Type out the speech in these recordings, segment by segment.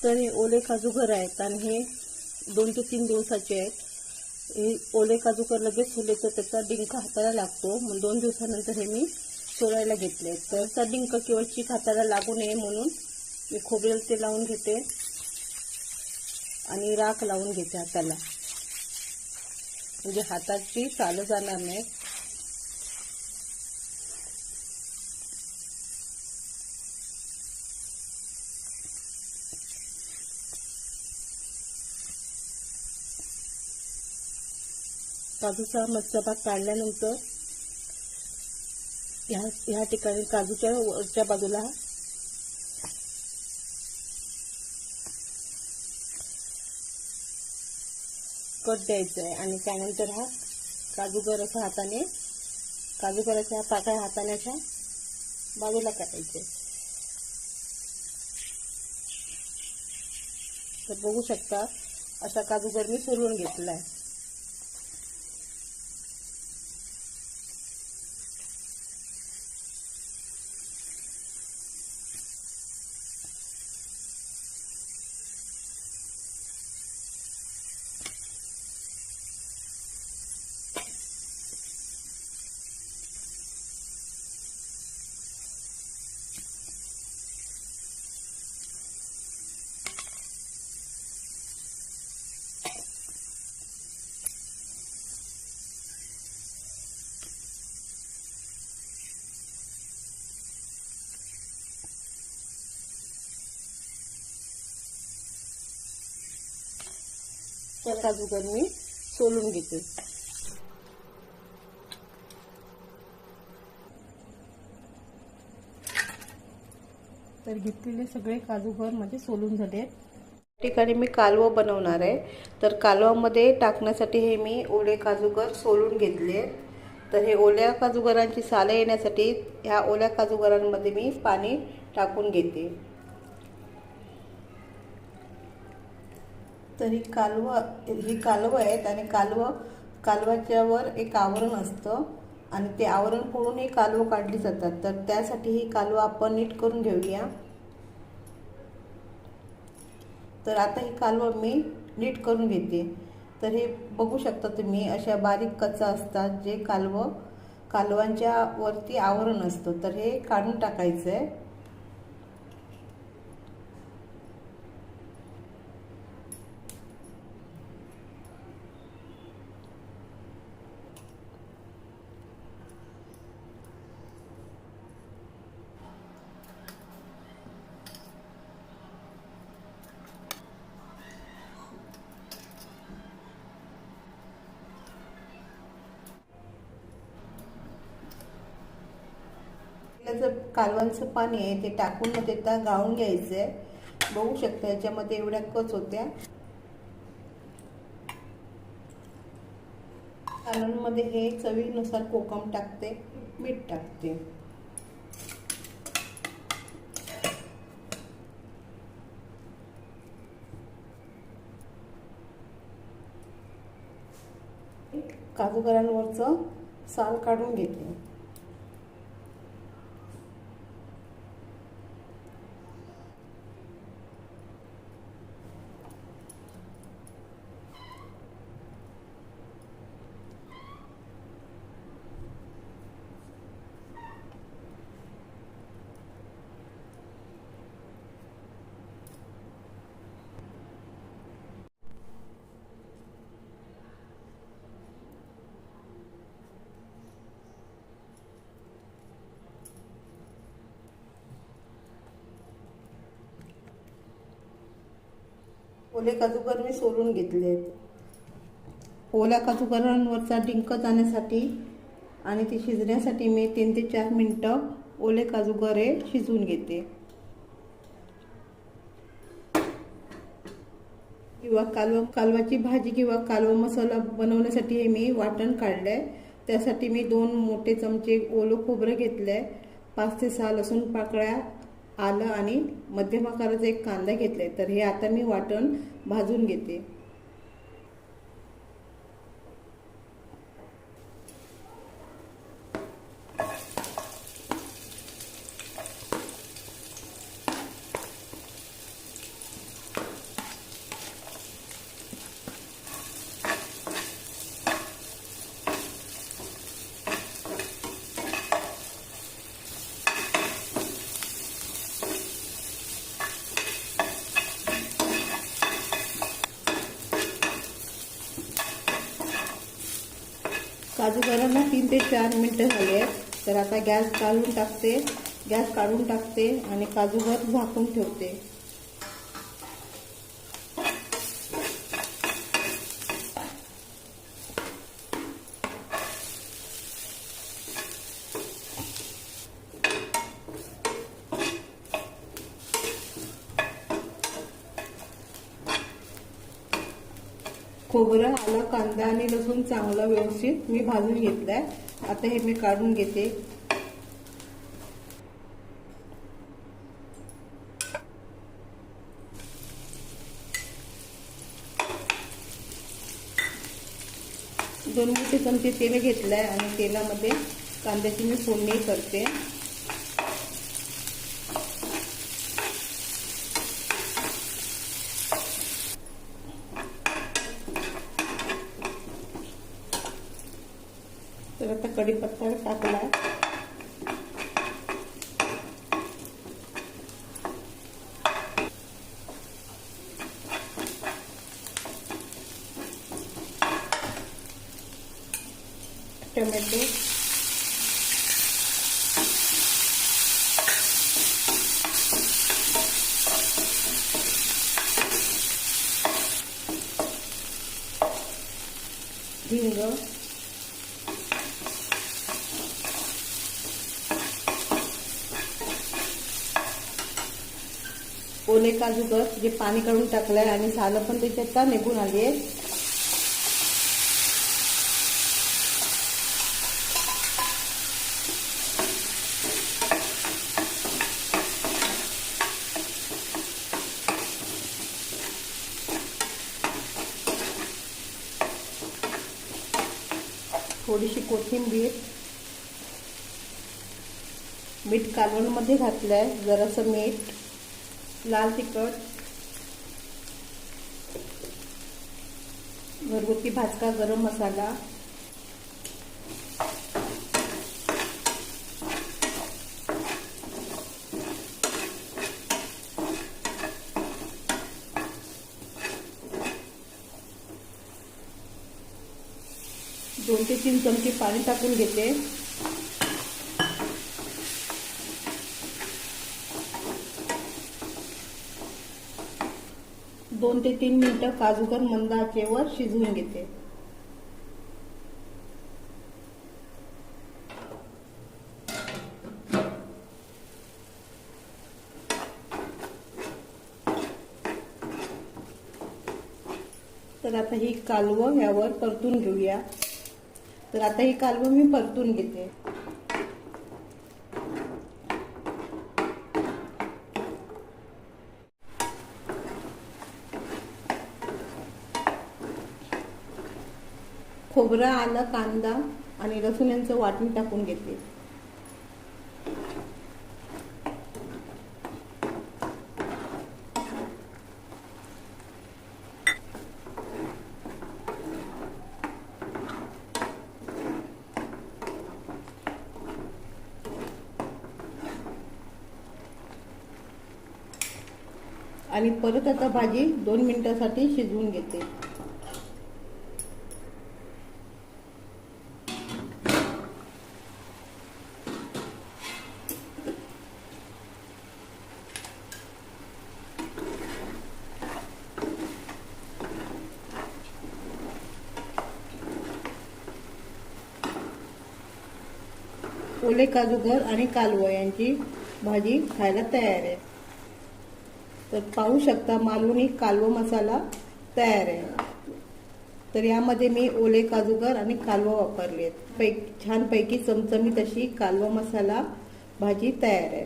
तर हे ओले काजूगर आहेत आणि हे 2 ते 3 दिवसाचे आहेत. हे ओले काजूगर लगेच सोलले तर त्याचा डिंक हाताला लागतो, मग 2 दिवसानंतर हे मी सोलायला घेतले. तर त्याचा डिंक किंवा चीक हाताला लागू नये म्हणून मी खोबरेल तेल लावून घेते आणि राख लावून घेते हाताला, म्हणजे हाताची चाल जाणार नाही. काजूचा मधचा भाग काढल्यानंतर ह्या ठिकाणी काजूच्या वरच्या बाजूला कट द्यायचा आहे आणि त्यानंतर हा काजूगर असा हाताने काजूगराच्या पाकळ्या हाताने अशा बाजूला काढायचे. तर बघू शकता असा काजूगर मी सोलून घेतला आहे. तर काजूगर मी सोलून घेते. तर घेतलेले सगळे काजूगर म्हणजे सोलून झाले. ठिकाणी मी कालवं बनवणार आहे. तर कालवामध्ये टाकण्यासाठी हे मी ओले काजूगर सोलून घेतले. तर हे ओल्या काजूगरांची सालं येण्यासाठी ह्या ओल्या काजूगरांमध्ये मी पाणी टाकून घेते. तर ही कालवं आहेत आणि कालवाच्या वर एक आवरण असतं आणि ते आवरण फोडून ही कालवं काढली जातात. तर त्यासाठी ही कालवं आपण नीट करून घेऊया. तर आता ही कालवं मी नीट करून घेते. तर हे बघू शकता तुम्ही अशा बारीक कच्चा असतात जे कालवांच्या वरती आवरण असतं. तर हे काढून टाकायचं आहे. कालवांचं पाणी आहे ते टाकून न देता गाळून घ्यायचं आहे. बघू शकता याच्यामध्ये एवढ्या कच होत्या. कालवांमध्ये हे चवीनुसार कोकम टाकते, मीठ टाकते. काजूगरांवरचं साल काढून घेते. ओले काजूगर मी सोलून घेतले आहेत. ओल्या काजूगरांवरचा डिंक जाण्यासाठी आणि ते शिजण्यासाठी मी 3 ते 4 मिनिटं ओले काजूगर हे शिजवून घेते. किंवा कालवाची भाजी किंवा कालवा मसाला बनवण्यासाठी हे मी वाटण काढलंय. त्यासाठी मी 2 मोठे चमचे ओलं खोबरं घेतलंय, 5 ते 6 लसूण पाकळ्या, आलं आणि मध्यम आकाराचा एक कांदा घेतलाय. तर हे आता मी वाटण भाजून घेते. काजूगरांना 3 ते 4 मिनिटं झाली आहेत. तर आता गॅस काढून टाकते आणि काजूगर झाकून ठेवते. खोबरं, आलं, कांदा आणि लसूण चांगलं व्यवस्थित मी भाजून घेतलाय. आता हे मी काढून घेते. दोन मोठे चमचे तेल घेतलंय आणि तेलामध्ये कांद्याची मी फोडणी करते. तर आता कढीपत्ता टाकला. टोमॅटो, हिंग, ओले काजूगर जे पाणी काढून टाकलंय आणि सालं पण त्याच्यात निघून आली आहे. थोडीशी कोथिंबीर, मीठ कालवणमध्ये घातलंय, जरासं मीठ, लाल तिखट, घरगुती भाजका गरम मसाला, दोन ते 3 चमचे पाणी टाकून घेते. दोन ते 3 मिनिटं काजूगर मंद आचेवर शिजवून घेते. तर आता ही कालवं यावर परतून घेऊया. तर आता ही कालवं मी परतून घेते. खोबरं, आलं, कांदा आणि लसूण यांचं वाटण टाकून घेते. आणि परत आता भाजी 2 मिनिटांसाठी शिजवून घेते. ओले काजूगर आणि कालवं यांची भाजी खायला तयार आहे. तर पाहू शकता मालवणी कालवा मसाला तयार आहे. तर यामध्ये मी ओले काजूगर आणि कालवा वापरले आहेत. छानपैकी चमचमीत अशी कालवा मसाला भाजी तयार आहे.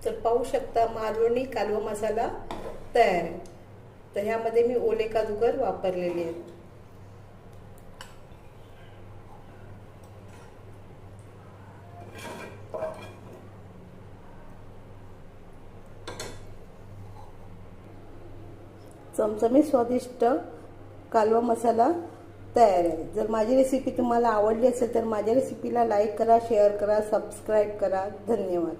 तर पाहू शकता मालवणी कालवा मसाला तयार आहे. तर ह्यामध्ये मी ओले काजूगर वापरलेले आहेत. चमचमीत स्वादिष्ट कालवा मसाला तयार आहे. जर माझी रेसिपी तुम्हाला आवडली असेल तर माझ्या रेसिपीला लाईक करा, शेअर करा, सबस्क्राईब करा. धन्यवाद.